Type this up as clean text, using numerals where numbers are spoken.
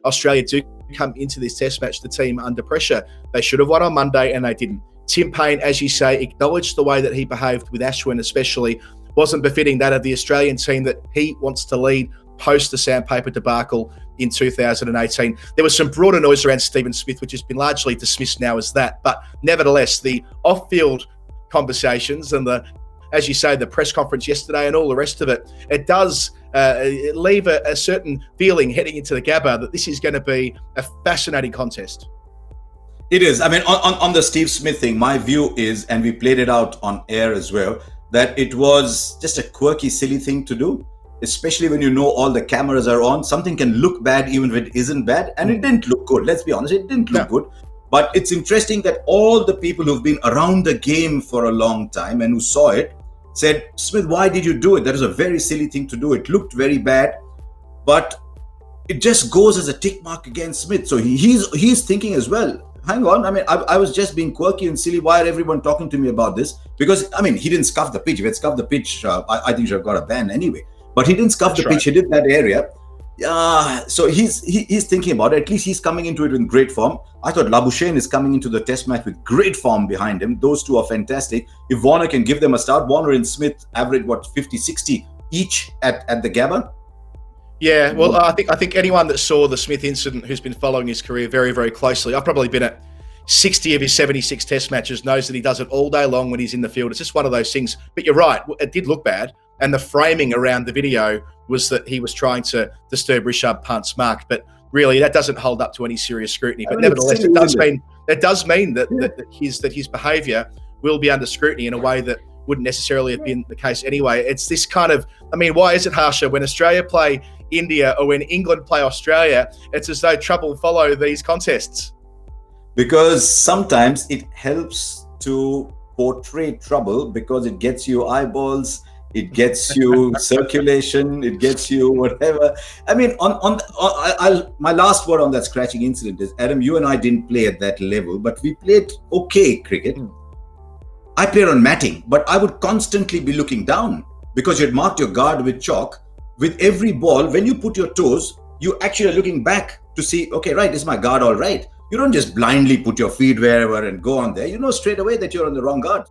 Australia do come into this test match, the team under pressure. They should have won on Monday and they didn't. Tim Payne, as you say, acknowledged the way that he behaved with Ashwin especially wasn't befitting that of the Australian team that he wants to lead post the sandpaper debacle in 2018. There was some broader noise around Stephen Smith, which has been largely dismissed now as that. But nevertheless, the off-field conversations and as you say, the press conference yesterday and all the rest of it, it does leave a certain feeling heading into the Gabba that this is going to be a fascinating contest. It is. I mean, on the Steve Smith thing, my view is, and we played it out on air as well, that it was just a quirky, silly thing to do, especially when you know all the cameras are on. Something can look bad even if it isn't bad, and it didn't look good. Let's be honest, it didn't look good. But it's interesting that all the people who've been around the game for a long time and who saw it said, Smith, why did you do it? That was a very silly thing to do. It looked very bad, but it just goes as a tick mark against Smith. So he's thinking as well, hang on, I mean, I was just being quirky and silly. Why are everyone talking to me about this? Because, I mean, he didn't scuff the pitch. If he had scuffed the pitch, I think he should have got a ban anyway. But he didn't scuff the pitch. He did that area. So he's thinking about it. At least he's coming into it in great form. I thought Labuschagne is coming into the test match with great form behind him. Those two are fantastic. If Warner can give them a start, Warner and Smith average, 50, 60 each at the Gabba? Yeah, well, I think anyone that saw the Smith incident, who's been following his career very, very closely, I've probably been at 60 of his 76 test matches, knows that he does it all day long when he's in the field. It's just one of those things. But you're right, it did look bad. And the framing around the video was that he was trying to disturb Rishabh Pant's mark. But really, that doesn't hold up to any serious scrutiny. But nevertheless, it does mean that his behaviour will be under scrutiny in a way that wouldn't necessarily have been the case anyway. It's this kind of, I mean, why is it, Harsha, when Australia play India or when England play Australia, it's as though trouble follow these contests? Because sometimes it helps to portray trouble because it gets you eyeballs, it gets you circulation, it gets you whatever. I mean, my last word on that scratching incident is, Adam, you and I didn't play at that level, but we played okay cricket. I played on matting, but I would constantly be looking down because you'd marked your guard with chalk. With every ball, when you put your toes, you actually are looking back to see, okay, right, is my guard all right? You don't just blindly put your feet wherever and go on there. You know straight away that you're on the wrong guard.